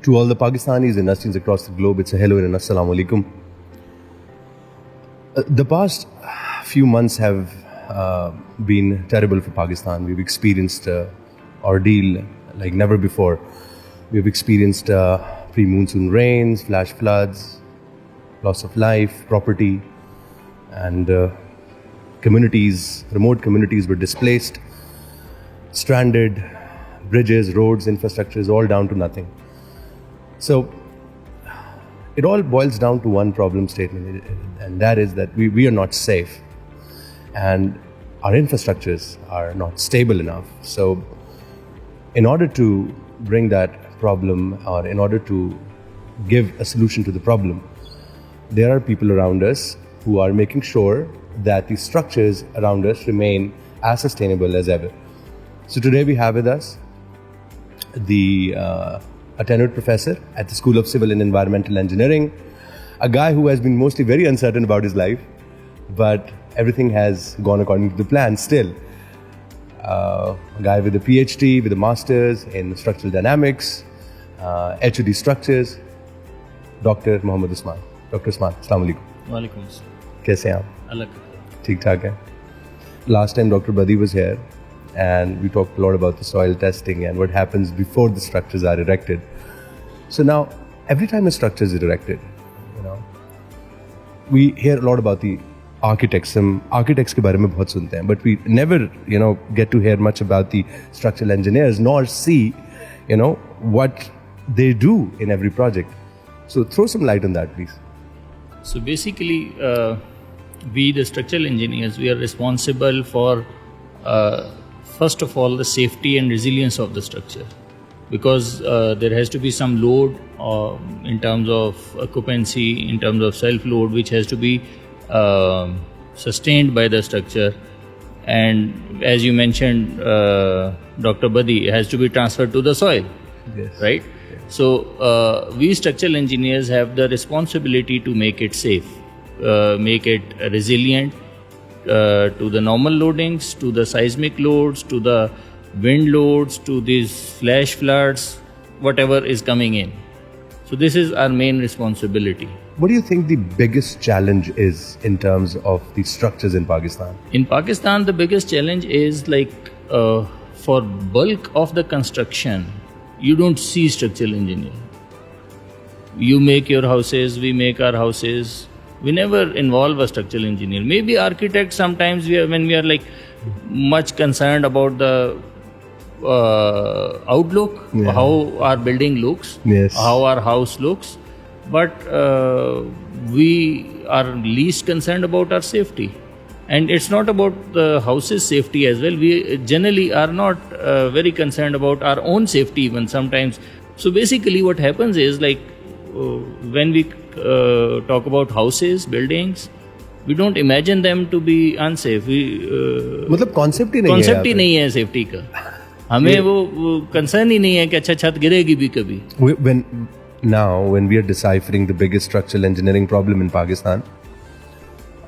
To all the Pakistanis and Nasteens across the globe, it's a hello and an assalamu alaikum. The past few months have been terrible for Pakistan. We've experienced ordeal like never before. We've experienced pre-monsoon rains, flash floods, loss of life, property, and remote communities were displaced, stranded, bridges, roads, infrastructure is all down to nothing. So it all boils down to one problem statement, and that is that we are not safe and our infrastructures are not stable enough. So in order to bring that problem, or in order to give a solution to the problem, there are people around us who are making sure that the structures around us remain as sustainable as ever. So today we have with us a tenured professor at the School of Civil and Environmental Engineering, a guy who has been mostly very uncertain about his life, but everything has gone according to the plan still. A guy with a PhD, with a master's in structural dynamics, HOD structures, Dr. Mohammad Usman. Dr. Usman, assalamu alaikum. Walaikum assalam. कैसे हैं आप? अलग. ठीक ठाक है. Last time Dr. Badi was here, and we talked a lot about the soil testing and what happens before the structures are erected. So now, every time a structure is erected, we hear a lot about the architects. Some architects के बारे में बहुत सुनते हैं, but we never, get to hear much about the structural engineers, nor see, what they do in every project. So throw some light on that, please. So basically, we the structural engineers, we are responsible for first of all the safety and resilience of the structure, because there has to be some load in terms of occupancy, in terms of self-load, which has to be sustained by the structure, and as you mentioned, Dr. Badi, has to be transferred to the soil. Yes. Right? Yes. So we structural engineers have the responsibility to make it safe, make it resilient to the normal loadings, to the seismic loads, to the wind loads, to these flash floods, whatever is coming in. So this is our main responsibility. What do you think the biggest challenge is in terms of the structures in Pakistan? In Pakistan, the biggest challenge is for bulk of the construction, you don't see structural engineer. You make your houses, we make our houses. We never involve a structural engineer. Maybe architects sometimes when we are much concerned about the outlook, how our building looks, yes, how our house looks, but we are least concerned about our safety. And it's not about the house's safety as well. We generally are not very concerned about our own safety even sometimes. So basically what happens is when we talk about houses, buildings, we don't imagine them to be unsafe. मतलब concept ही नहीं है safety का. हमें वो concern ही नहीं है कि अच्छा छत गिरेगी भी कभी. When we are deciphering the biggest structural engineering problem in Pakistan,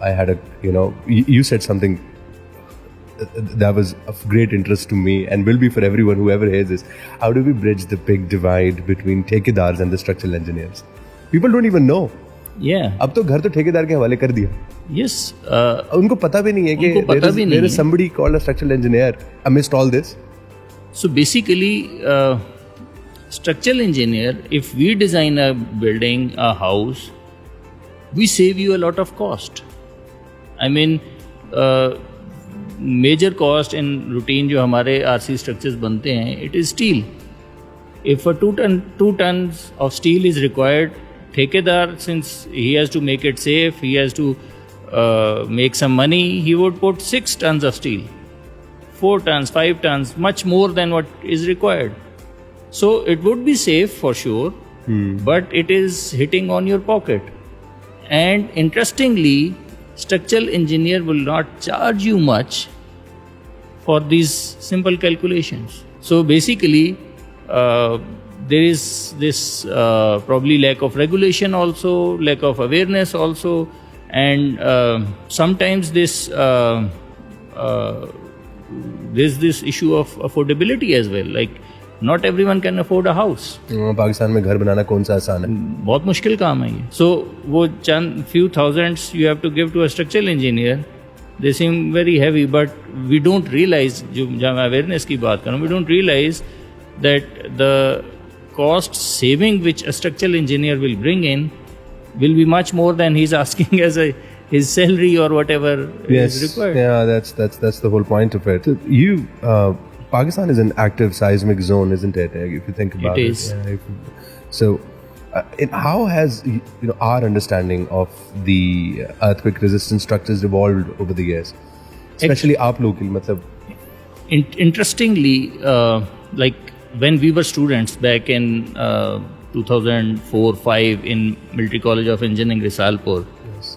I had you said something that was of great interest to me and will be for everyone whoever hears this. How do we bridge the big divide between ठेकेदार्स and the structural engineers? People don't even know. Yeah. अब तो घर तो ठेकेदार के हवाले कर दिया. Yes. उनको पता भी नहीं है कि there is somebody called a structural engineer amidst all this. So basically, structural engineer, if we design a building, a house, we save you a lot of cost. I mean, major cost in routine जो हमारे RC structures बनते हैं, it is steel. If a 2 tons of steel is required, ठेकेदार, since he has to make it safe, he has to make some money, he would put 6 tons of steel, 4 tons, 5 tons, much more than what is required. So it would be safe for sure, but it is hitting on your pocket. And interestingly, structural engineer will not charge you much for these simple calculations. So basically, there is this probably lack of regulation also, lack of awareness also, and sometimes there's this issue of affordability as well. Like Not everyone can afford a house. Pakistan में घर बनाना कौन सा आसान है? बहुत मुश्किल काम है ये. So वो चंद few thousands you have to give to a structural engineer. They seem very heavy, but we don't realize, जब मैं awareness की बात करूँ, we don't realize that the cost saving which a structural engineer will bring in will be much more than he's asking as his salary or whatever is required. Yeah, that's the whole point of it. Pakistan is an active seismic zone, isn't it? If you think about it. It is. So, how has our understanding of the earthquake-resistant structures evolved over the years? Especially आप लोग की मतलब. Interestingly, like when we were students back in 2004-05 in Military College of Engineering, Risalpur. Yes.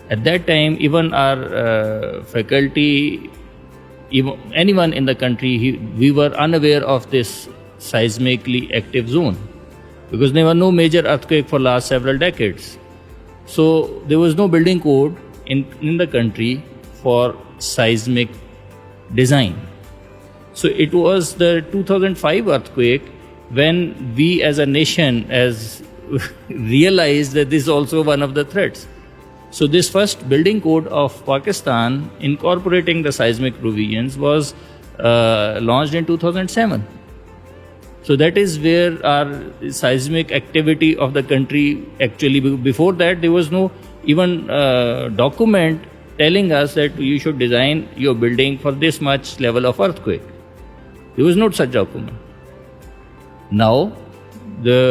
At that time, even our faculty, even anyone in the country, we were unaware of this seismically active zone because there were no major earthquake for last several decades. So there was no building code in the country for seismic design. So it was the 2005 earthquake when we as a nation realized that this is also one of the threats. So this first building code of Pakistan incorporating the seismic provisions was launched in 2007. So that is where our seismic activity of the country actually, before that there was no even document telling us that you should design your building for this much level of earthquake. There was no such document. Now,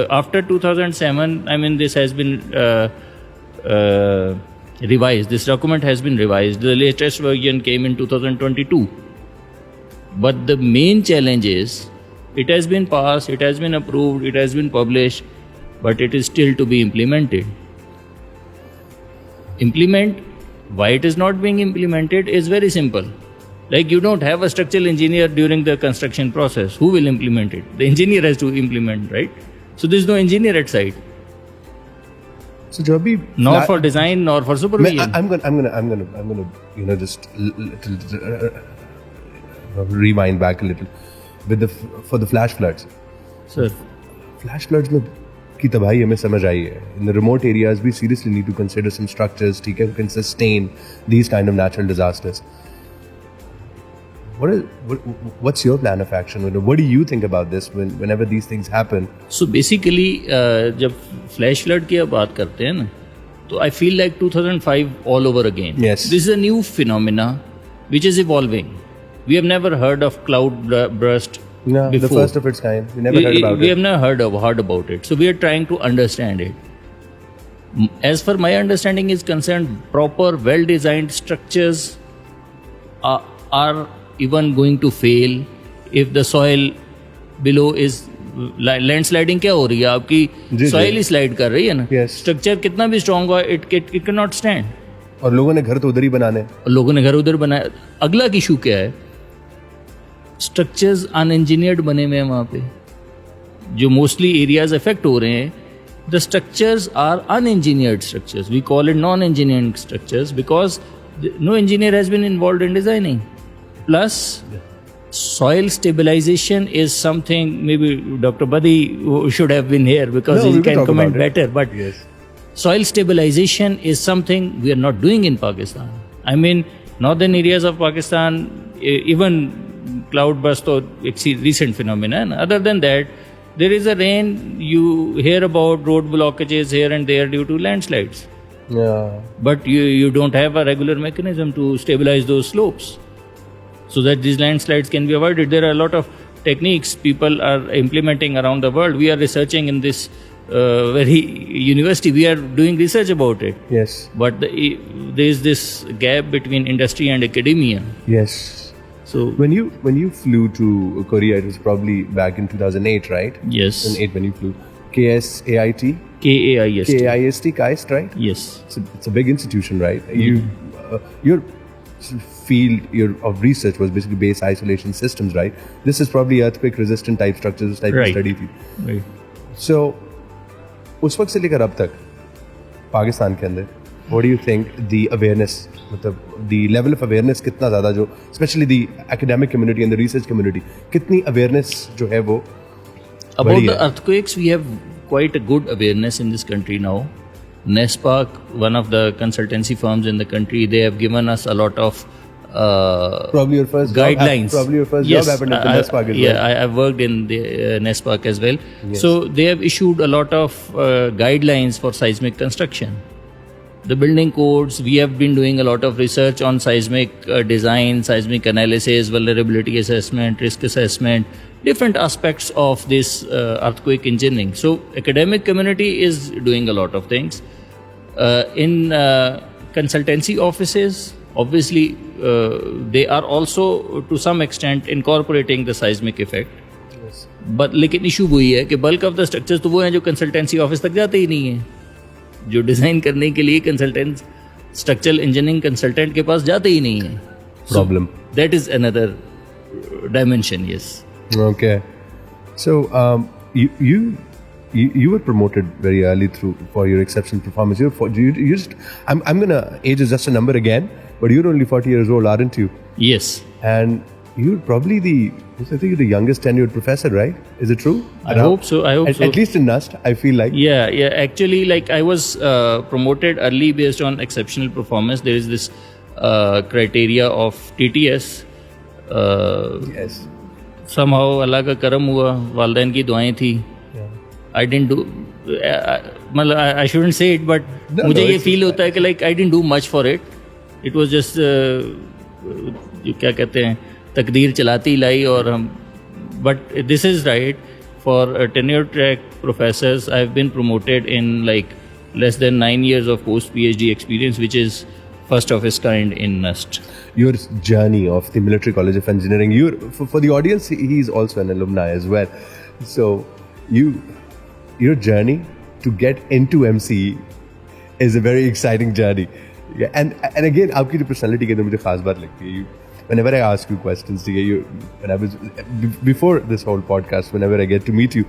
after 2007, I mean, this has been revised. This document has been revised. The latest version came in 2022. But the main challenge is, it has been passed, it has been approved, it has been published, but it is still to be implemented. Why it is not being implemented is very simple. Like you don't have a structural engineer during the construction process. Who will implement it? The engineer has to implement, right? So there is no engineer at site. So जो अभी nor for design nor for supervision. I'm gonna just rewind back a little for the flash floods. Sir, flash floods में की तबाही हमें समझ आई है. In the remote areas, we seriously need to consider some structures who can sustain these kind of natural disasters. What's your plan of action? What do you think about this whenever these things happen? So basically, जब flash flood की बात करते हैं ना, तो I feel like 2005 all over again. Yes. This is a new phenomena which is evolving. We have never heard of cloud burst No, before. The first of its kind. We never heard about it. We have never heard about it. So we are trying to understand it. As far my understanding is concerned, proper, well-designed structures are even going to fail if the soil below is landsliding क्या हो रही है आपकी soil ही slide कर रही है ना. Structure कितना भी स्ट्रांग हो इट कैन नॉट स्टैंड. और लोगों ने घर तो उधर ही बनाने और लोगों ने घर उधर बनाया. अगला इशू क्या है, स्ट्रक्चर्स अनइंजीनियर्ड बने हुए हैं वहाँ पे जो मोस्टली एरियाज अफेक्ट हो रहे हैं. The structures are unengineered structures. We call it non engineering structures because no engineer has been involved in designing. Plus, soil stabilization is something, maybe Dr. Badi should have been here because he can comment better. But yes. Soil stabilization is something we are not doing in Pakistan. I mean, northern areas of Pakistan, even cloud burst or recent phenomenon. Other than that, there is a rain, you hear about road blockages here and there due to landslides. Yeah. But you don't have a regular mechanism to stabilize those slopes, so that these landslides can be avoided. There are a lot of techniques people are implementing around the world. We are researching in this very university. We are doing research about it. Yes. But there is this gap between industry and academia. Yes. So when you flew to Korea, it was probably back in 2008, right? Yes. 2008 when you flew. KSAIT? KAIST. KAIST, right? Yes. It's a big institution, right? Your field of research was basically base isolation systems, right? This is probably earthquake resistant type structures type of study थी. Right. So उस वक्त से लेकर अब तक पाकिस्तान के अंदर what do you think the awareness, मतलब the level of awareness कितना ज़्यादा, जो especially the academic community and the research community, कितनी awareness जो है वो About the earthquakes, we have quite a good awareness in this country now. NESPAC, one of the consultancy firms in the country, they have given us a lot of Probably your first guidelines. job happened at the NESPAC as well. I've worked in the NESPAC as well. So they have issued a lot of guidelines for seismic construction. The building codes, we have been doing a lot of research on seismic design, seismic analysis, vulnerability assessment, risk assessment, different aspects of this earthquake engineering. So academic community is doing a lot of things. In consultancy offices, obviously they are also to some extent incorporating the seismic effect. But लेकिन issue वही है कि bulk of the structures तो वो हैं जो consultancy office तक जाते ही नहीं हैं, जो डिज़ाइन करने के लिए कंसल्टेंट स्ट्रक्चरल इंजीनियरिंग कंसल्टेंट के पास जाते ही नहीं हैं. Problem. That is another dimension, yes. Okay. So you were promoted very early for your exceptional performance. I'm gonna age is just a number again, but you're only 40 years old, aren't you? Yes. And you're probably the youngest tenured professor, right? Is it true? I hope so. At least in NUST, I feel like. Yeah. Actually, like I was promoted early based on exceptional performance. There is this criteria of TTS. Yes. Somehow अल्लाह का करम हुआ, वालदैन की दुआएं थी. I didn't do, मतलब I shouldn't say it, but मुझे ये feel होता है कि like I didn't do much for it. It was just क्या कहते हैं, तकदीर चलाती लाई और हम. But this is right. For tenure track professors, I've been promoted in like less than 9 years of post PhD experience, which is first of its kind in NUST. Your journey of the Military College of Engineering, for the audience, he is also an alumni as well. So your journey to get into MCE is a very exciting journey. Yeah, and again, आपकी जो personality के अंदर मुझे खास बात लगती है. Whenever I ask you questions, when I was before this whole podcast, whenever I get to meet you,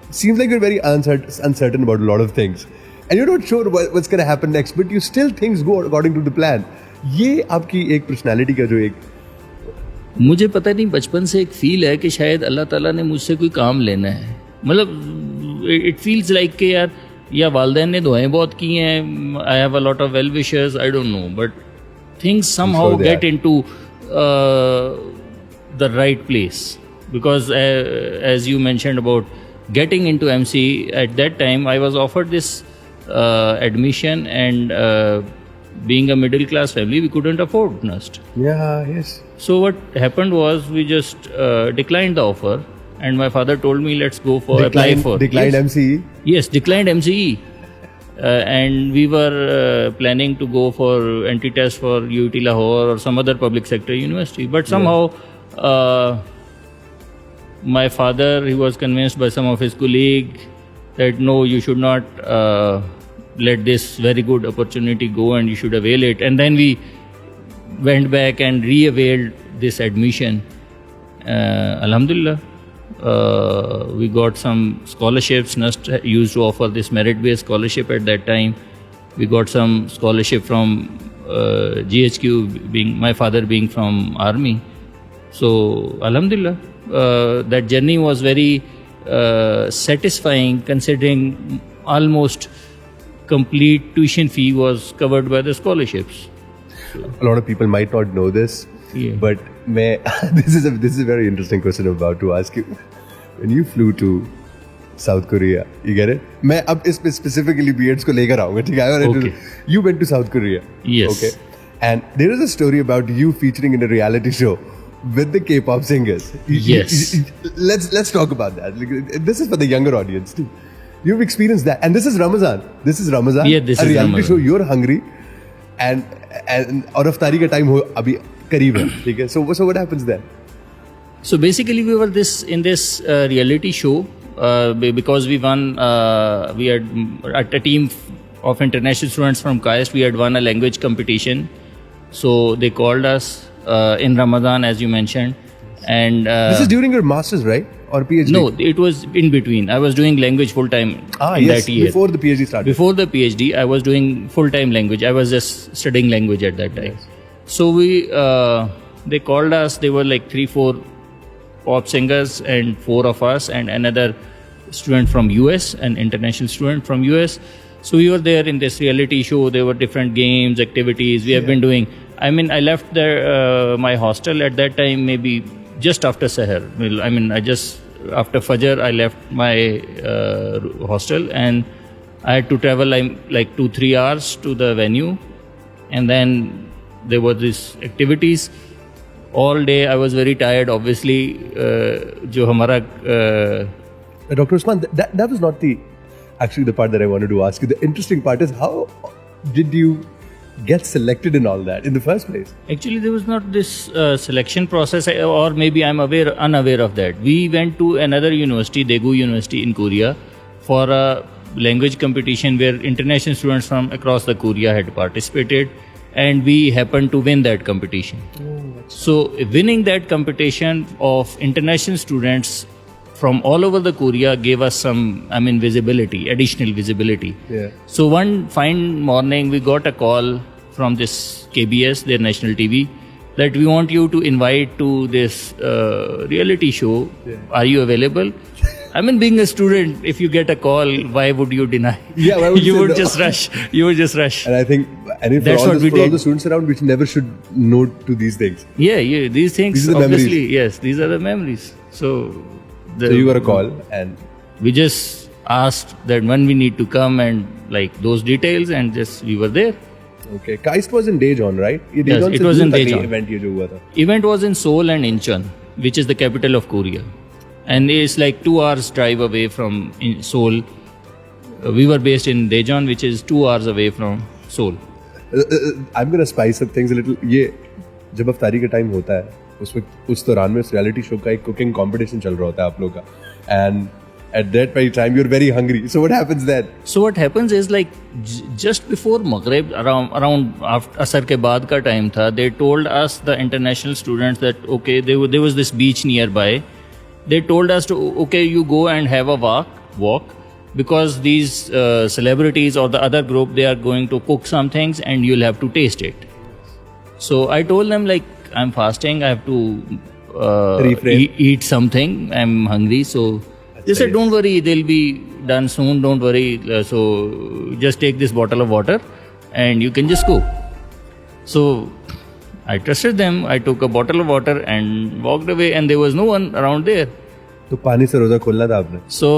it seems like you're very uncertain about a lot of things, and you're not sure what's going to happen next, but you still things go according to the plan. ये आपकी एक personality का जो एक मुझे पता नहीं, बचपन से एक फील है कि शायद अल्लाह ताला ने मुझसे कोई काम लेना है. मतलब इट फील्स लाइक कि यार या वालदैन ने दुआएं बहुत की हैं, I have a lot of well wishers, I don't know, but things somehow get into the right place. Because as you mentioned about getting into MCE, at that time I was offered this admission, and being a middle class family, we couldn't afford NUST. Yeah, yes. So what happened was we just declined the offer, and my father told me, let's go for Declined yes. MCE? Yes, declined MCE. And we were planning to go for anti-test for UT Lahore or some other public sector university. But somehow my father, he was convinced by some of his colleagues that no, you should not let this very good opportunity go and you should avail it. And then we went back and re-availed this admission. Alhamdulillah. We got some scholarships. NUST used to offer this merit-based scholarship at that time. We got some scholarship from GHQ, being my father being from army. So Alhamdulillah, that journey was very satisfying, considering almost complete tuition fee was covered by the scholarships. A lot of people might not know this. Yeah. But this is a very interesting question I'm about to ask you. When you flew to South Korea, you get it? मैं अब इस पे specifically BEds को लेकर आऊँगा, ठीक है? Okay. You went to South Korea. Yes. Okay. And there is a story about you featuring in a reality show with the K-pop singers. Yes. Let's talk about that. This is for the younger audience too. You've experienced that, and this is Ramazan. Yeah, this a is reality Ramadan. show. You're hungry, and out of Tari ka time ho abhi करीब है, ठीक है? So what happens then? So basically, we were in this reality show because we won. We had a team of international students from KAIST. We had won a language competition. So they called us in Ramadan, as you mentioned, and this is during your masters, right, or PhD? No, it was in between. I was doing language full time in that year. Before the PhD started. Before the PhD, I was doing full time language. I was just studying language at that time. Yes. So they called us. They were like 3-4 pop singers and 4 of us and another student from US, an international student from US. So we were there in this reality show. There were different games, activities we have been doing. I mean, I left my hostel at that time maybe just after Sahar. Well, I mean, after Fajr, I left my hostel and I had to travel like 2-3 hours to the venue. And then there were these activities. All day I was very tired, obviously. जो हमारा Dr. Usman, that was not actually the part that I wanted to ask you. The interesting part is, how did you get selected in all that in the first place? Actually, there was not this selection process, or maybe I'm unaware of that. We went to another university, Daegu University in Korea, for a language competition where international students from across the Korea had participated, and we happened to win that competition. So winning that competition of international students from all over the Korea gave us some, visibility, additional visibility. Yeah. So one fine morning, we got a call from this KBS, their national TV, that we want you to invite to this reality show. Yeah. Are you available? I mean, being a student, if you get a call, why would you deny? Yeah, why would you would no? just rush. You would just rush. And I think, That's for all the students around, we never should note to these things. Yeah, these things. These are the obviously, memories. Yes, these are the memories. So you got a call and we just asked that when we need to come and like those details, and just we were there. Okay, KAIST was in Daejeon, right? Yes, it was in Daejeon. Event ये जो हुआ था. Event was in Seoul and Incheon, which is the capital of Korea, and it's like 2 hours drive away from Seoul. We were based in Daejeon, which is 2 hours away from Seoul. I'm gonna spice up things a little. ये जब अफ्तारी का time होता है, उस दौरान में reality show का एक कुकिंग कंपटीशन चल रहा होता है आप लोगों का, and at that very time you're very hungry. So what happens then? So what happens is like just before Maghrib, around after Asar ke baad ka time tha, they told us, the international students, that okay, there was this beach nearby. They told us to okay, you go and have a walk because these celebrities or the other group, they are going to cook some things and you'll have to taste it. So I told them like, I'm fasting, I have to eat something, I'm hungry. So they said, don't worry, they'll be done soon, don't worry. So just take this bottle of water and you can just go. So I trusted them. I took a bottle of water and walked away, and there was no one around there. तो पानी से रोजा खोलना था आपने? So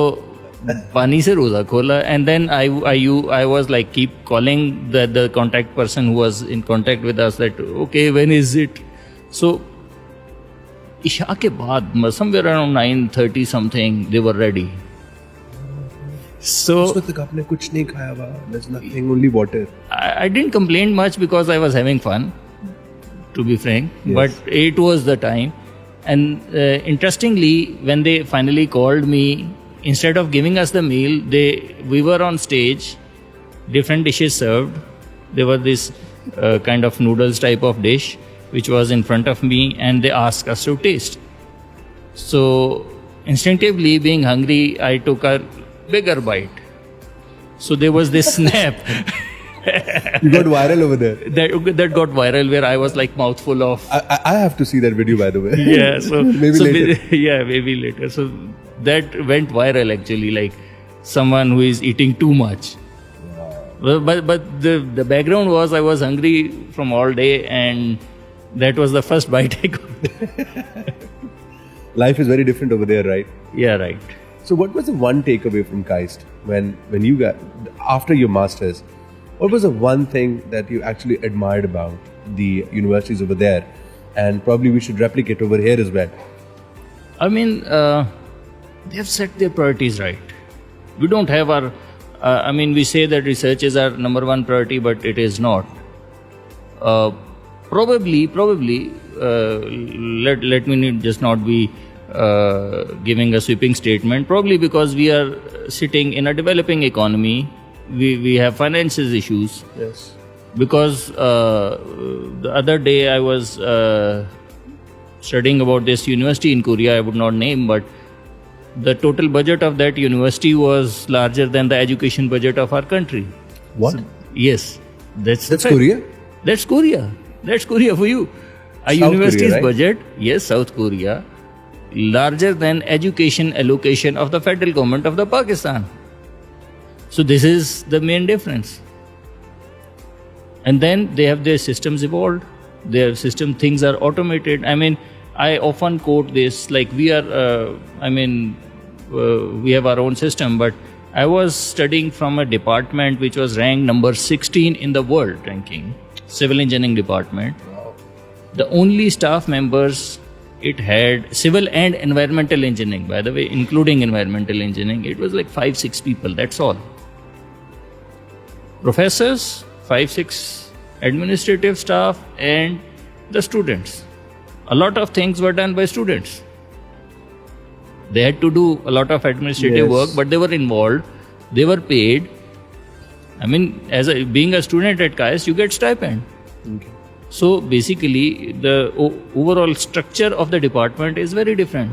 पानी से रोजा खोला, and then I was like keep calling the contact person who was in contact with us that okay, when is it? So Isha के बाद somewhere around 9:30 something, they were ready. So उस वक्त आपने कुछ नहीं खाया हुआ, there's nothing, only water. I didn't complain much because I was having fun, to be frank. Yes. But it was the time. And interestingly, when they finally called me, instead of giving us the meal, we were on stage, different dishes served. There was this kind of noodles type of dish which was in front of me, and they asked us to taste. So instinctively, being hungry, I took a bigger bite. So there was this snap. You got viral over there. That got viral, where I was like mouthful of. I have to see that video, by the way. Yeah, so maybe later. Yeah, maybe later. So that went viral actually, like someone who is eating too much. Wow. But the background was I was hungry from all day, and that was the first bite I got. Life is very different over there, right? Yeah, right. So what was the one takeaway from KAIST when you got, after your masters, what was the one thing that you actually admired about the universities over there, and probably we should replicate over here as well? I mean, they have set their priorities right. We don't have our, we say that research is our number one priority, but it is not. Probably, let me just not be giving a sweeping statement. Probably because we are sitting in a developing economy, we have finances issues. Yes. Because the other day I was studying about this university in Korea, I would not name, but the total budget of that university was larger than the education budget of our country. What? So, yes. That's Korea? That's Korea. That's Korea for you. A South university's Korea, right? budget, yes, South Korea. larger than education allocation of the federal government of the Pakistan. So this is the main difference. And then they have their systems evolved. Their system things are automated. I mean, I often quote this, like we are, we have our own system, but I was studying from a department which was ranked number 16 in the world ranking, civil engineering department. The only staff members it had, civil and environmental engineering, by the way, including environmental engineering, it was like 5-6 people, that's all. Professors, 5-6 administrative staff, and the students. A lot of things were done by students. They had to do a lot of administrative work, but they were involved, they were paid. I mean, being a student at KAIST, you get stipend. Okay. So basically, the overall structure of the department is very different.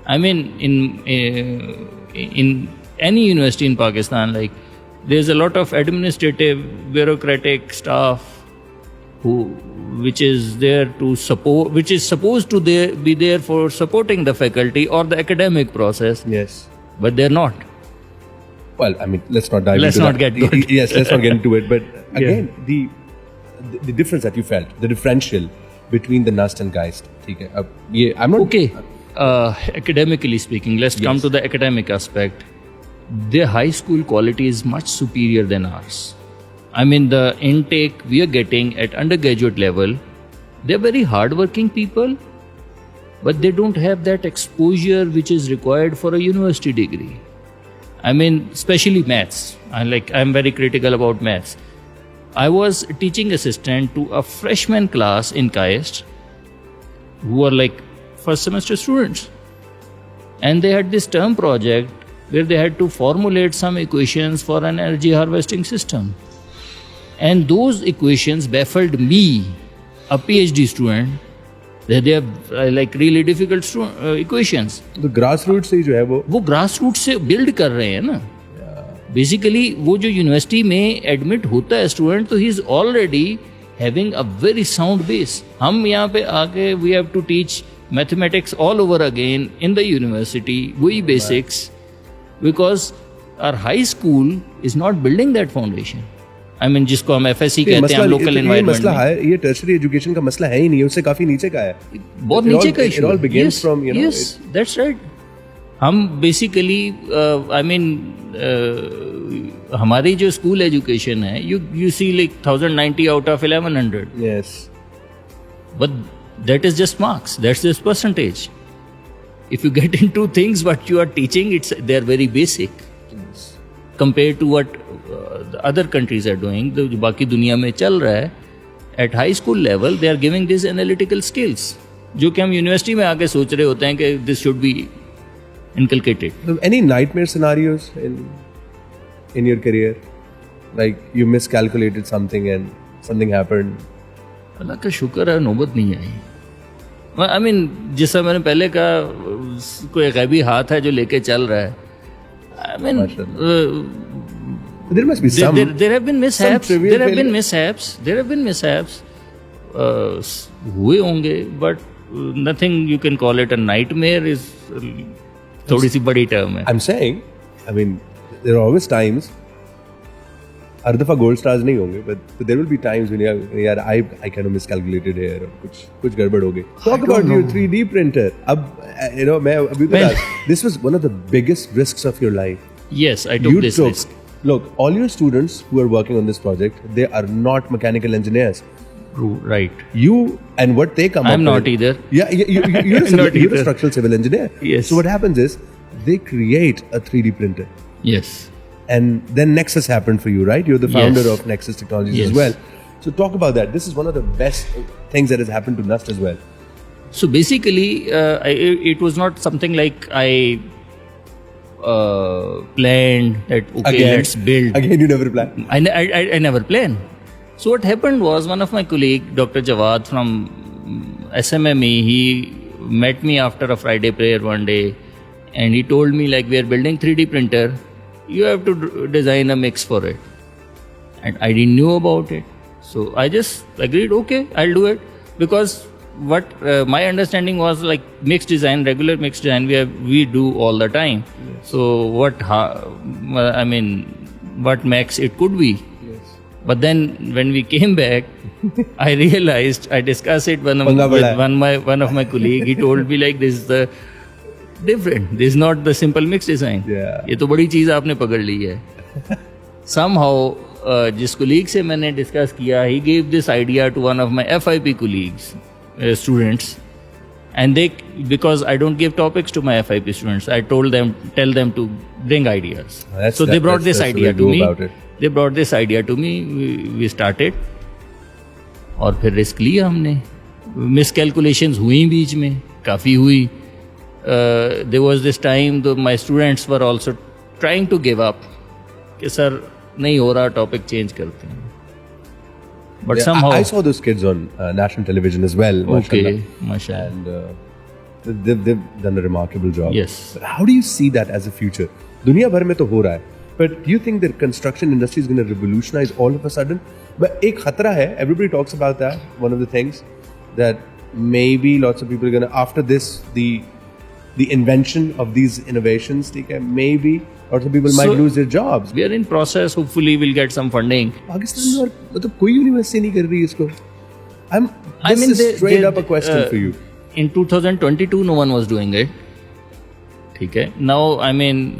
I mean, in any university in Pakistan, like there's a lot of administrative, bureaucratic staff which is there to support, which is supposed to be there for supporting the faculty or the academic process. Yes. But they're not. Well, I mean, let's not dive Let's into not that. get into it. Yes, let's not get into it. But again, the difference that you felt, the differential between the NUST and KAIST. I'm not... Okay. Academically speaking, let's come to the academic aspect. Their high school quality is much superior than ours. I mean, the intake we are getting at undergraduate level, they're very hardworking people, but they don't have that exposure which is required for a university degree. I mean, especially maths. I'm very critical about maths. I was a teaching assistant to a freshman class in KAIST who are like first semester students. And they had this term project where they had to formulate some equations for an energy harvesting system. And those equations baffled me, a PhD student, that they are like really difficult equations. The grassroots से जो है वो grassroots से build कर रहे हैं ना. Basically, वो जो यूनिवर्सिटी में एडमिट होता है स्टूडेंट, तो he is already having a very sound base. हम यहाँ पे आके we have to teach mathematics all over again in the university, वही basics, because our high school is not building that foundation. I mean, जिसको हम FSC कहते हैं local environment में. ये टर्शरी एजुकेशन का मसला है ही नहीं, उससे काफी नीचे का है, बहुत नीचे का issue. It all begins from, you know, yes, that's right. हम बेसिकली आई मीन हमारी जो स्कूल एजुकेशन है, you see like 1090 out of 1100. Yes. But that is just marks. That's just percentage. If you get into things what you are teaching, they are very basic. Yes. Compared to what the other countries are doing, जो बाकी दुनिया में चल रहा है, at high school level they are giving these analytical skills, जो कि हम यूनिवर्सिटी में आके सोच रहे होते हैं कि this should be inculcated. Any nightmare scenarios in your career, like you miscalculated something and something happened? अल्लाह का शुक्र है नौबत नहीं आई. I mean, जैसा मैंने पहले कहा, कोई गैबी हाथ है जो लेके चल रहा है. I mean, there must be some. There have been mishaps. There have been mishaps. There have been mishaps. हुए होंगे, but nothing you can call it a nightmare is थोड़ी सी बड़ी term है. I'm saying, I mean, there are always times. हर दफा gold stars नहीं होंगे, but there will be times when यार I kind of miscalculated here, और कुछ गड़बड़ हो गई. Talk about your 3D printer. अब मैं अभी तो this was one of the biggest risks of your life. Yes, I took this risk. Look, all your students who are working on this project, they are not mechanical engineers. Right. You and what they come up with. I'm not either. Yeah, you're a structural civil engineer. Yes. So what happens is they create a 3D printer. Yes. And then Nexus happened for you, right? You're the founder Yes. of Nexus Technologies Yes. as well. So talk about that. This is one of the best things that has happened to NUST as well. So basically, it was not something like I planned that, okay, let's build. Again, you never plan. I never planned. So what happened was, one of my colleague, Dr. Jawad from SMME, he met me after a Friday prayer one day, and he told me, like, we are building 3D printer. You have to design a mix for it. And I didn't know about it. So I just agreed, okay, I'll do it. Because what my understanding was like mixed design, regular mixed design we do all the time. So I mean, what makes it could be. But then when we came back, I realized, I discussed it with one of my colleague. He told me like, this is the different. This is not the simple mixed design. Yeah. ये तो बड़ी चीज आपने पकड़ ली है. Somehow, जिस colleague से मैंने discuss किया, he gave this idea to one of my FIP colleagues, students, and because I don't give topics to my FIP students, I tell them to bring ideas. So they brought this idea to me. They brought this idea to me. We started. और फिर risk लिया हमने. मिसकैलकुलेशंस हुई बीच में, काफ़ी हुई. There was this time though my students were also trying to give up. कि sir नहीं हो रहा, टॉपिक चेंज करते हैं. But somehow I saw those kids on national television as well. Okay, mashallah. And they've done a remarkable job. Yes. But how do you see that as a future? दुनिया भर में तो हो रहा है. But do you think the construction industry is going to revolutionize all of a sudden? But एक खतरा है. Everybody talks about that. One of the things that maybe lots of people are going to, after this, the invention of these innovations, maybe lots of people might lose their jobs. We are in process. Hopefully, we'll get some funding. Pakistan में और मतलब कोई university नहीं कर रही इसको. This is straight up a question for you. In 2022, no one was doing it. ठीक है. Now, I mean,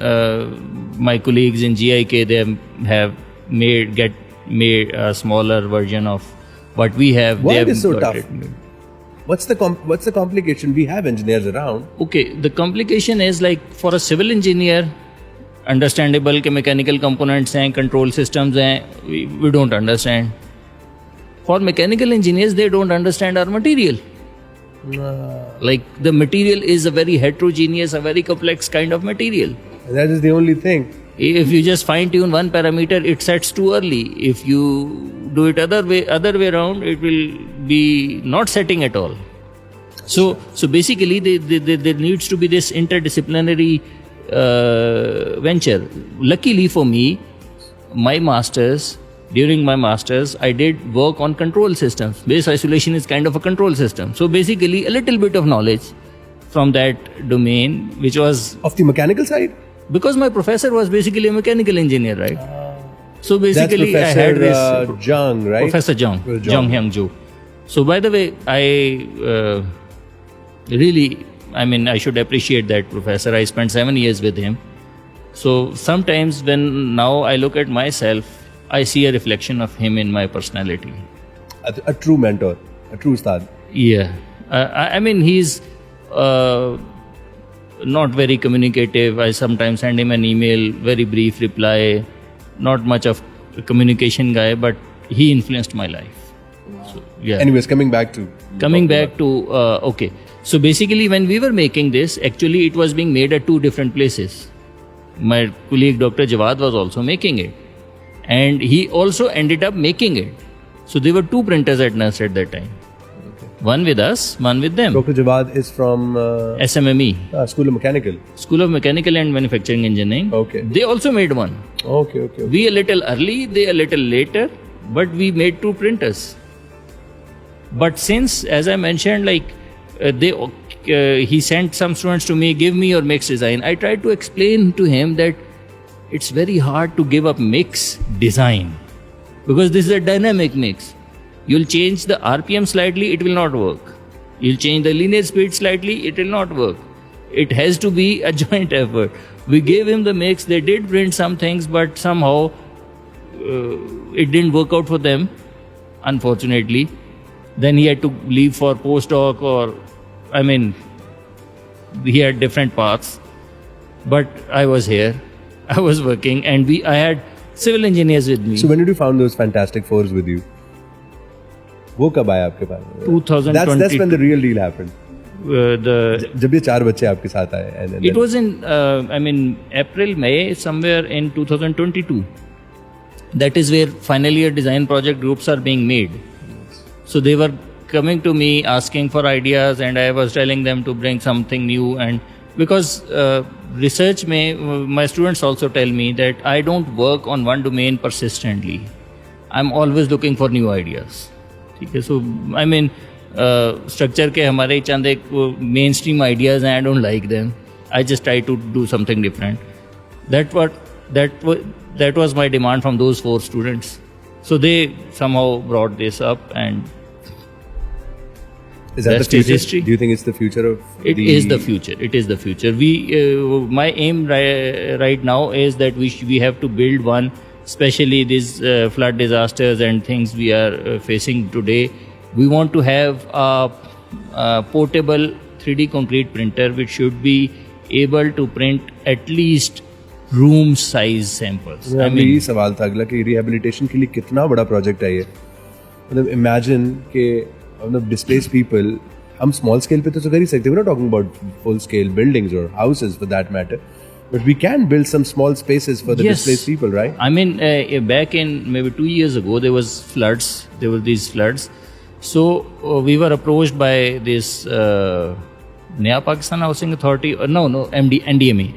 my colleagues in GIK, they have made a smaller version of what we have. Why it is so tough? What's the complication? We have engineers around. Okay, the complication is like for a civil engineer, understandable कि mechanical components हैं, control systems हैं, we don't understand. For mechanical engineers, they don't understand our material. Like the material is a very heterogeneous, a very complex kind of material. And that is the only thing. If you just fine tune one parameter, it sets too early. If you do it other way around, it will be not setting at all. So basically, there needs to be this interdisciplinary venture. Luckily for me, during my masters, I did work on control systems. Base isolation is kind of a control system. So basically, a little bit of knowledge from that domain, which was of the mechanical side. Because my professor was basically a mechanical engineer, right? So basically, that's Professor I had this Jung, right? Professor Jung Hyung Jo. So by the way, I really, I mean, I should appreciate that professor. I spent 7 years with him. So sometimes when now I look at myself, I see a reflection of him in my personality. A true mentor, a true ustad. Yeah. I mean, he's not very communicative. I sometimes send him an email, very brief reply. Not much of a communication guy, but he influenced my life. So, yeah. Anyways, coming back to okay. So basically, when we were making this, actually it was being made at two different places. My colleague Dr. Jawad was also making it. And he also ended up making it. So there were two printers at NUST at that time. Okay. One with us, one with them. Dr. Jawad is from SMME. School of Mechanical. School of Mechanical and Manufacturing Engineering. Okay. They also made one. Okay. We a little early, they a little later, but we made two printers. But since, as I mentioned, like he sent some students to me, give me your mix design. I tried to explain to him that it's very hard to give up mix design because this is a dynamic mix. You'll change the RPM slightly, it will not work. You'll change the linear speed slightly, it will not work. It has to be a joint effort. We gave him the mix, they did print some things, but somehow it didn't work out for them, unfortunately. Then he had to leave for postdoc he had different paths. But I was here. I was working and I had civil engineers with me. So when did you found those Fantastic Fours with you? वो कब आया आपके पास? 2020. That's when the real deal happened. जब ये 4 बच्चे आपके साथ आए. It was in April, May, somewhere in 2022. That is where final year design project groups are being made. So they were coming to me asking for ideas and I was telling them to bring something new. And because research my students also tell me that I don't work on one domain persistently. I'm always looking for new ideas. Okay, so structure के हमारे चंद एक mainstream ideas हैं, I don't like them, I just try to do something different. That was my demand from those 4 students. So they somehow brought this up, and is that rest the is future? history. Do you think it's the future of It is the future. It is the future. My aim right now is that we have to build one, especially these flood disasters and things we are facing today. We want to have a portable 3D concrete printer which should be able to print at least room size samples. I mean, यही सवाल था अगला कि rehabilitation के लिए कितना बड़ा project है ये. मतलब इमेजिन कि मतलब डिस्प्लेस्ड पीपल हम स्मॉल स्केल पे तो कर ही सकते हैं. We are not talking about full scale buildings और houses for that matter, but we can build some small spaces for the Yes. Displaced people, right? I mean, back in maybe 2 years ago, there was floods. There were these floods. So we were approached by this Naya Pakistan Housing Authority.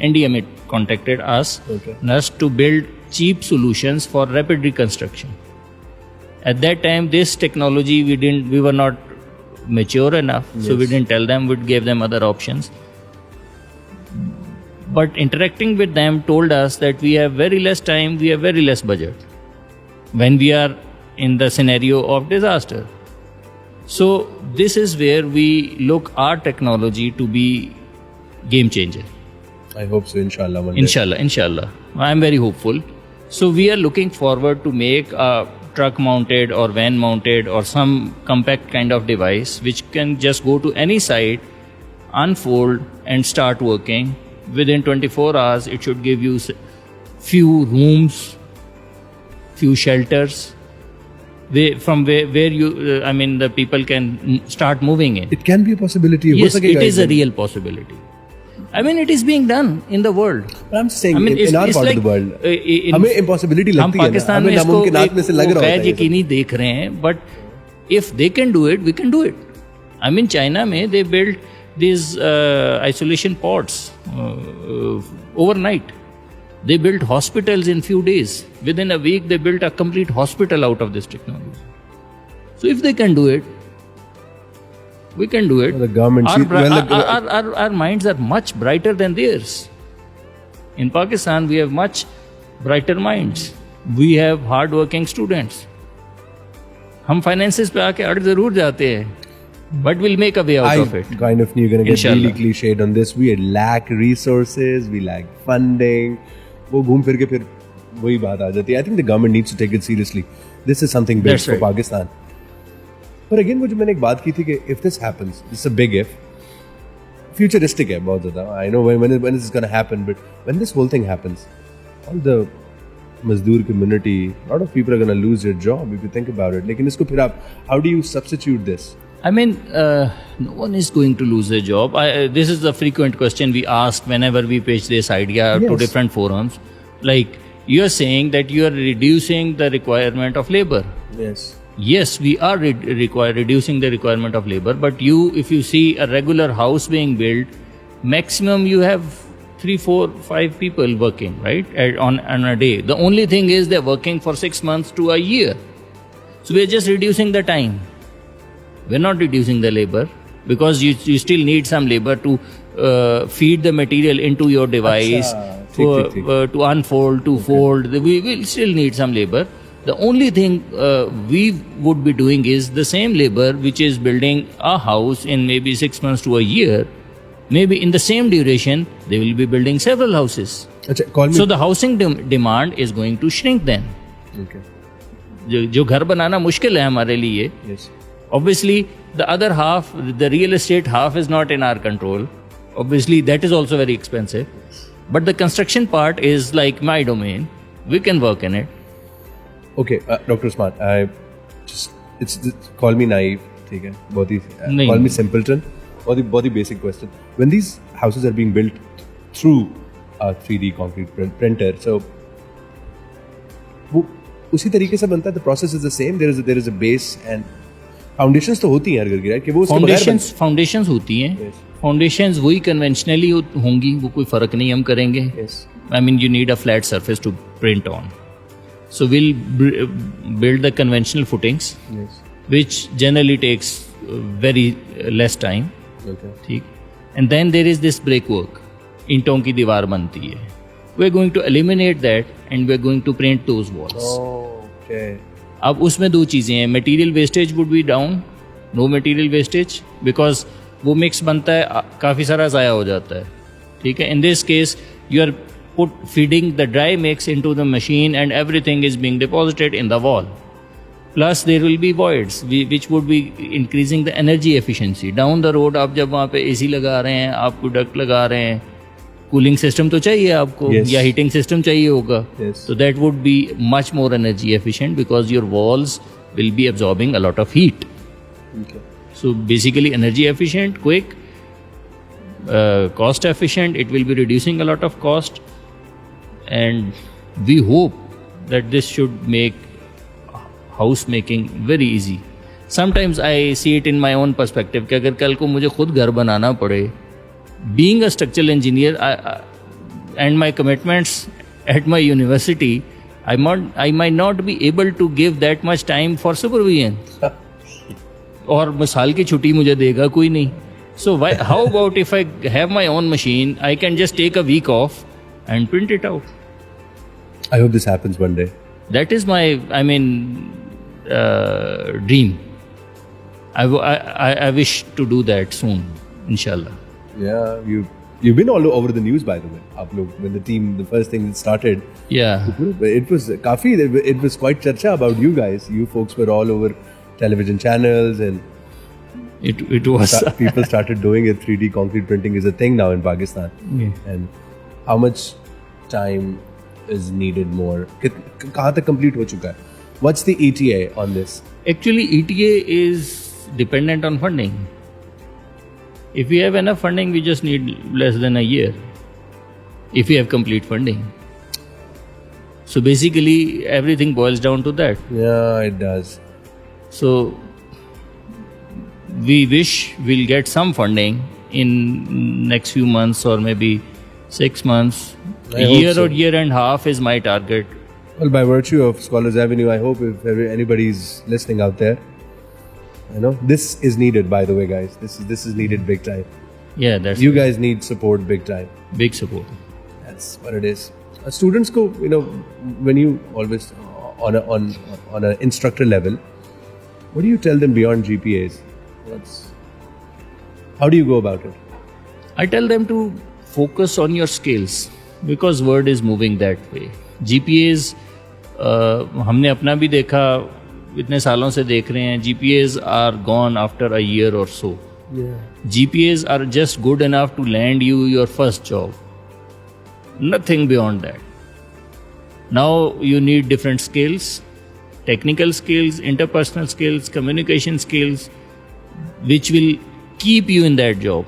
NDMA contacted us, Okay. and us to build cheap solutions for rapid reconstruction. At that time, this technology we were not mature enough, so we didn't tell them. We gave them other options. But interacting with them told us that we have very less time, we have very less budget when we are in the scenario of disaster. So this is where we look our technology to be game changer. I hope so, inshallah. One day. Inshallah. I am very hopeful. So we are looking forward to make a truck mounted or van mounted or some compact kind of device which can just go to any site, unfold and start working. Within 24 hours, it should give you few rooms, few shelters, from where you, the people can start moving in. It can be a possibility. Yes, it is a real possibility. I mean, it is being done in the world. But I'm saying I mean, in our it's part like, of the world, हमें impossibility हम लगती है ना. पाकिस्तान हमें में इसको नामुमकिनात में से लग रहा होता गैर है ये यकीनी देख रहे हैं, but if they can do it, we can do it. I mean, China में they built these isolation pods overnight. They built hospitals in few days. Within a week, they built a complete hospital out of this technology. So if they can do it, we can do it. The government, Our minds are much brighter than theirs. In Pakistan, we have much brighter minds. We have hard-working students. हम finances पे आके अड़ जरूर जाते हैं, but we'll make a way out of it. I kind of knew you're going to get Inshallah. really cliched on this. We lack resources, we lack funding. वो घूम फिर के फिर वही बात आ जाती है. I think the government needs to take it seriously. This is something big That's for right. Pakistan. But again, वो जो मैंने एक बात की थी कि if this happens, this is a big if. Futuristic है बहुत ज़्यादा. I know when this is going to happen, but when this whole thing happens, all the मजदूर community, a lot of people are going to lose their job if you think about it. लेकिन इसको फिर आप, how do you substitute this? I mean, no one is going to lose their job. This is the frequent question we ask whenever we pitch this idea to Yes. different forums. Like, you are saying that you are reducing the requirement of labor. Yes. Yes, we are reducing the requirement of labor, but if you see a regular house being built, maximum you have 3, 4, 5 people working, right, on a day. The only thing is they're working for 6 months to a year. So we're just reducing the time. We're not reducing the labor because you still need some labor to feed the material into your device, to unfold, to fold. We will still need some labor. The only thing we would be doing is the same labor which is building a house in maybe 6 months to a year. Maybe in the same duration, they will be building several houses. अच्छा, call me. So the housing demand is going to shrink then. Okay. जो घर बनाना मुश्किल है हमारे लिए. Yes. Obviously, the other half, the real estate half, is not in our control. Obviously, that is also very expensive. But the construction part is like my domain. We can work in it. Okay, Dr. Usman, call me naive, ठीक है? बहुत ही, नहीं. call me simpleton. बहुत ही basic question. When these houses are being built through a 3D concrete printer, so वो उसी तरीके से बनता है. The process is the same. There is a base and foundations तो होती हैं हर घर की, राइट? कि वो फाउंडेशंस होती हैं. फाउंडेशंस वही कन्वेंशनली होंगी, वो कोई फर्क नहीं हम करेंगे. I mean you need a flat surface to print on. So will build the conventional footings, which generally takes very less time. Okay. ठीक. And then there is this brickwork. ईंटों की दीवार बनती है. We're going to eliminate that and we're going to paint those walls. Okay. अब उसमें दो चीज़ें हैं. Material wastage would be down. No material wastage because वो मिक्स बनता है, काफ़ी सारा ज़ाया हो जाता है. ठीक है. In this case, you are feeding the dry mix into the machine and everything is being deposited in the wall. Plus there will be voids which would be increasing the energy efficiency. Down the road आप जब वहाँ पे AC लगा रहे हैं, आप duct लगा रहे हैं, कूलिंग सिस्टम तो चाहिए आपको, या हीटिंग सिस्टम चाहिए होगा. So that would be much more energy efficient because your walls will be absorbing a lot of heat. Okay. So basically energy efficient, quick, cost efficient. It will be reducing a lot of cost, and we hope that this should make house making very easy. Sometimes I see it in my own perspective कि अगर कल को मुझे खुद घर बनाना पड़े, being a structural engineer and my commitments at my university, I might not be able to give that much time for supervision. और साल की छुट्टी मुझे देगा कोई नहीं. So how about if I have my own machine, I can just take a week off and print it out. I hope this happens one day. That is my, dream. I wish to do that soon, inshallah. Yeah, you've been all over the news, by the way. आप लोग, when the team, the first thing that started, Yeah. it was quite charcha about you guys. You folks were all over television channels, and It was. people started doing it. 3D concrete printing is a thing now in Pakistan. Yeah. And how much time is needed more? कहाँ तक complete हो चुका है? What's the ETA on this? Actually, ETA is dependent on funding. If we have enough funding, we just need less than a year. If we have complete funding. So basically, everything boils down to that. Yeah, it does. So we wish we'll get some funding in next few months or maybe 6 months. I hope Year so. or year and a half is my target. Well, by virtue of Scholars Avenue, I hope if anybody's listening out there, this is needed. By the way, guys, this is needed big time. Yeah, that's You guys need support big time. big support. That's what it is. Students go, when you always on an instructor level, what do you tell them beyond GPAs? How do you go about it? I tell them to focus on your skills because world is moving that way. GPAs हमने अपना भी देखा, इतने सालों से देख रहे हैं. GPAs are gone after a year or so. Yeah. GPAs are just good enough to land you your first job. Nothing beyond that. Now you need different skills, technical skills, interpersonal skills, communication skills, which will keep you in that job.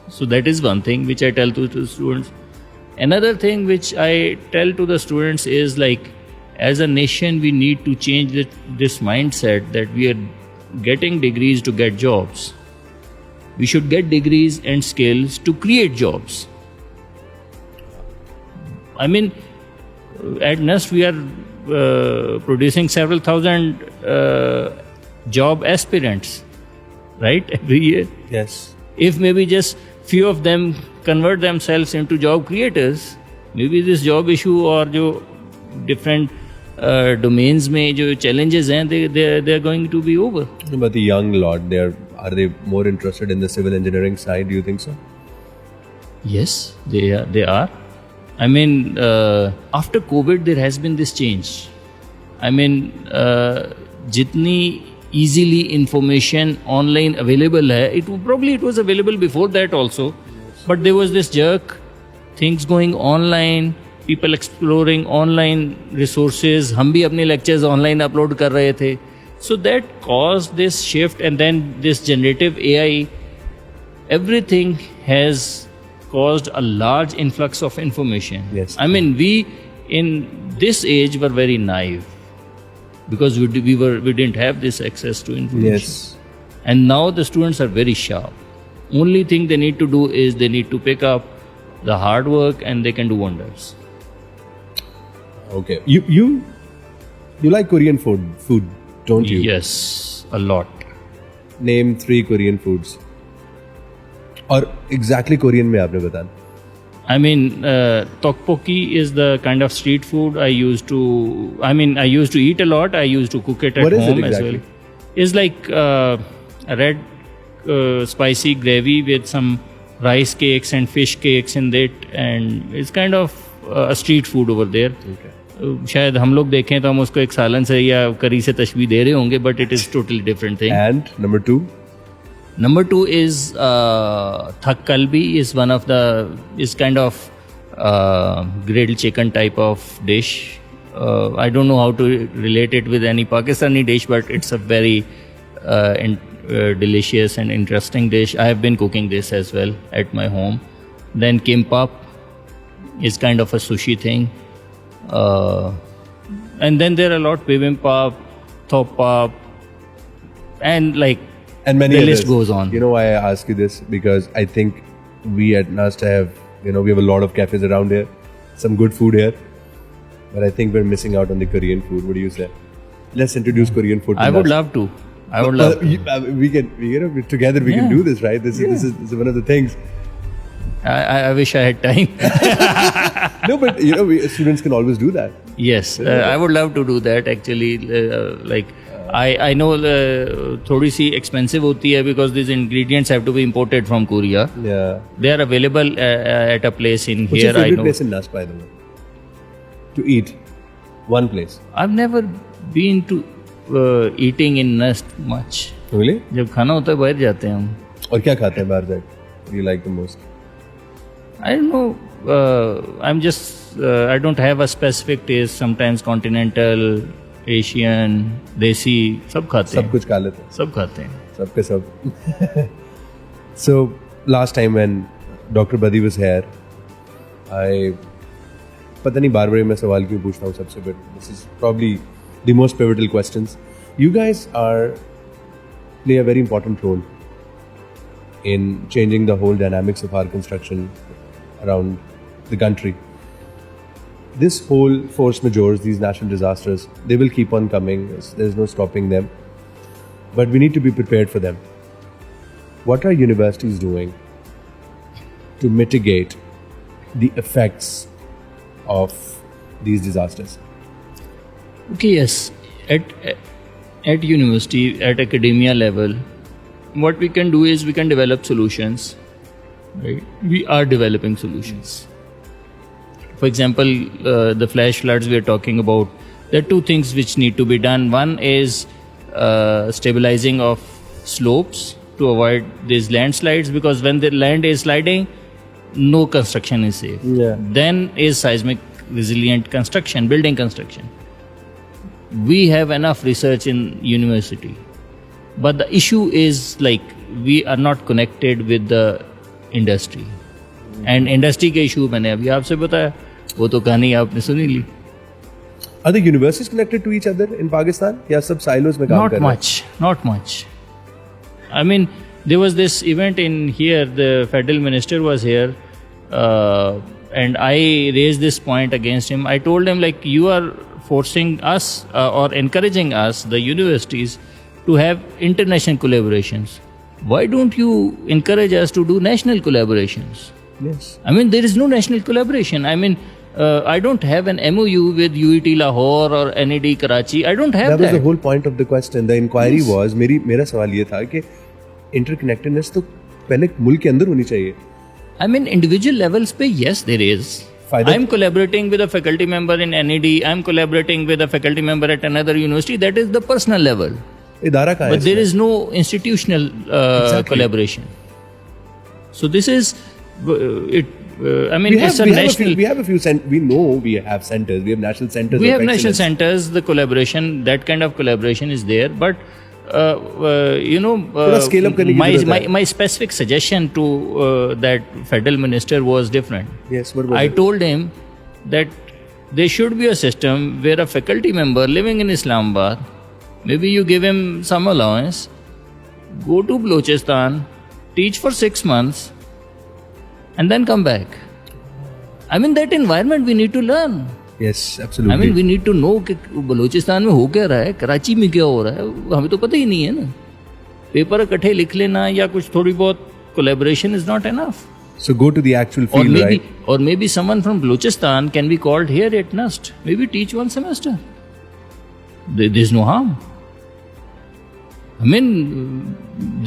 So that is one thing which I tell to the students. Another thing which I tell to the students is like, as a nation, we need to change this mindset that we are getting degrees to get jobs. We should get degrees and skills to create jobs. At NUST we are producing several thousand job aspirants, right, every year. Yes. If maybe just few of them convert themselves into job creators, maybe this job issue or जो different domains में जो challenges हैं, they are going to be over. But the young lot, are they more interested in the civil engineering side? Do you think so? Yes, they are. After COVID, there has been this change. जितनी easily information online available hai, it was available before that also, but there was this jerk, things going online, people exploring online resources. हम भी अपने lectures online upload कर रहे थे. So that caused this shift, and then this generative AI, everything has caused a large influx of information. Yes. We in this age were very naive because we didn't have this access to information. Yes. And now the students are very sharp. Only thing they need to do is they need to pick up the hard work and they can do wonders. Okay. You like Korean food, don't you? Yes, a lot. Name 3 Korean foods. और exactly Korean में आपने बताना. I mean, tteokbokki is the kind of street food I used to eat a lot. I used to cook it at What is it home exactly? as well. It's like a red spicy gravy with some rice cakes and fish cakes in it, and it's kind of a street food over there. Okay. शायद हम लोग देखें तो हम उसको एक सालन से या करी से तशबीह दे रहे होंगे, but it is totally different thing. And number 2? Number 2 is thak kalbi is one of the is kind of grilled chicken type of dish. I don't know how to relate it with any Pakistani dish, but it's a very delicious and interesting dish. I have been cooking this as well at my home. Then kimbap is kind of a sushi thing. And then there are a lot bibimbap, thopap, and like And many the others. list goes on. You know why I ask you this? Because I think we at NAST have, we have a lot of cafes around here, some good food here, but I think we're missing out on the Korean food. What do you say? Let's introduce Korean food to I would NAST. love to. I would love to. We can, together we can Yeah. do this, right? This is one of the things. I wish I had time. No, but students can always do that. Yes, I would love to do that actually. I know थोड़ी सी expensive होती है because these ingredients have to be imported from Korea. Yeah. They are available at a place in What's here. your I favorite know. place in NAST, by the way? To eat. One place. I've never been to eating in Nest much. Really? जब खाना होता है बाहर जाते हैं हम. और क्या खाते हैं बाहर जाके? What do you like the most? I don't know. I'm just. I don't have a specific taste. Sometimes continental, Asian, desi, सब खाते सब हैं. कुछ खा लेते हैं. सब खाते हैं. सबके सब. So last time when Dr. Badi was here, पता नहीं बार-बार मैं सवाल क्यों पूछता हूँ सबसे, but this is probably the most pivotal questions. You guys play a very important role in changing the whole dynamics of our construction around the country. This whole force majeures, these natural disasters, they will keep on coming. There's no stopping them. But we need to be prepared for them. What are universities doing to mitigate the effects of these disasters? Okay, yes. At university, at academia level, what we can do is we can develop solutions. Right? We are developing solutions. For example, the flash floods we are talking about, there are two things which need to be done. One is stabilizing of slopes to avoid these landslides, because when the land is sliding, no construction is safe. Yeah. Then is seismic resilient construction, building construction. We have enough research in university, but the issue is like we are not connected with the industry. And industry के issue मैंने अभी आपसे बताया, वो तो कहानी आपने सुनी ली. Are the universities connected to each other in Pakistan? या सब silos में काम कर रहे हैं? Not much. I mean, there was this event in here, the federal minister was here, and I raised this point against him. I told him, like, you are forcing us or encouraging us, the universities, to have international collaborations. Why don't you encourage us to do national collaborations? Yes. I mean, there is no national collaboration. I mean, I don't have an MOU with UET Lahore or NED Karachi. I don't have That was that. the whole point of the question. The inquiry was, मेरा सवाल ये था कि interconnectedness तो पहले मुल्क के अंदर होनी चाहिए. I mean, individual levels पे, yes, there is. फायदा- I'm collaborating with a faculty member in NED. I'm collaborating with a faculty member at another university. That is the personal level. इदारा कहाँ है But there इसमें? is no institutional collaboration. So this is it. I mean, it's a national. We have a few we know we have centers. We have national centers. We of have national excellence. centers. The collaboration, that kind of collaboration is there. But थोड़ा scale up करने की जरूरत है. my specific suggestion to that federal minister was different. Yes, what was I it? told him that there should be a system where a faculty member living in Islamabad, maybe you give him some allowance, go to Balochistan, teach for 6 months, and then come back. I mean, that environment we need to learn. Yes, absolutely. I mean, we need to know कि बलूचिस्तान में हो क्या रहा है, कराची में क्या हो रहा है, हमें तो पता ही नहीं है ना. पेपर इकट्ठे लिख लेना या कुछ थोड़ी बहुत collaboration is not enough. So go to the actual field, right? Or maybe someone from Balochistan can be called here at NUST. Maybe teach one semester. There's no harm. I mean,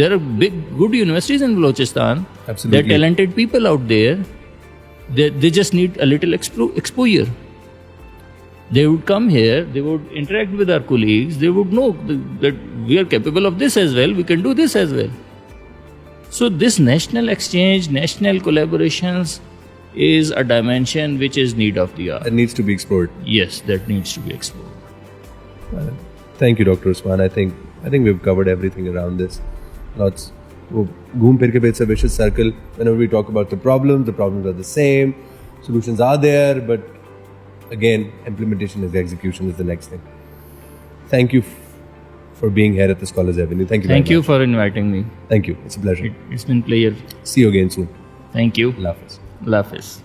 there are big, good universities in Balochistan. Absolutely. There are talented people out there. They just need a little exposure. They would come here, they would interact with our colleagues, they would know that we are capable of this as well, we can do this as well. So this national exchange, national collaborations is a dimension which is need of the hour. That needs to be explored. Yes, that needs to be explored. Thank you, Dr. Usman. I think we've covered everything around this. Lots. Ghoom phir ke pe, it's a vicious circle. Whenever we talk about the problems are the same. Solutions are there, but again, implementation is the execution is the next thing. Thank you for being here at the Scholars Avenue. Thank you very much. Thank you for inviting me. Thank you. It's a pleasure. It's been a pleasure. See you again soon. Thank you. Allah Hafiz. Allah Hafiz.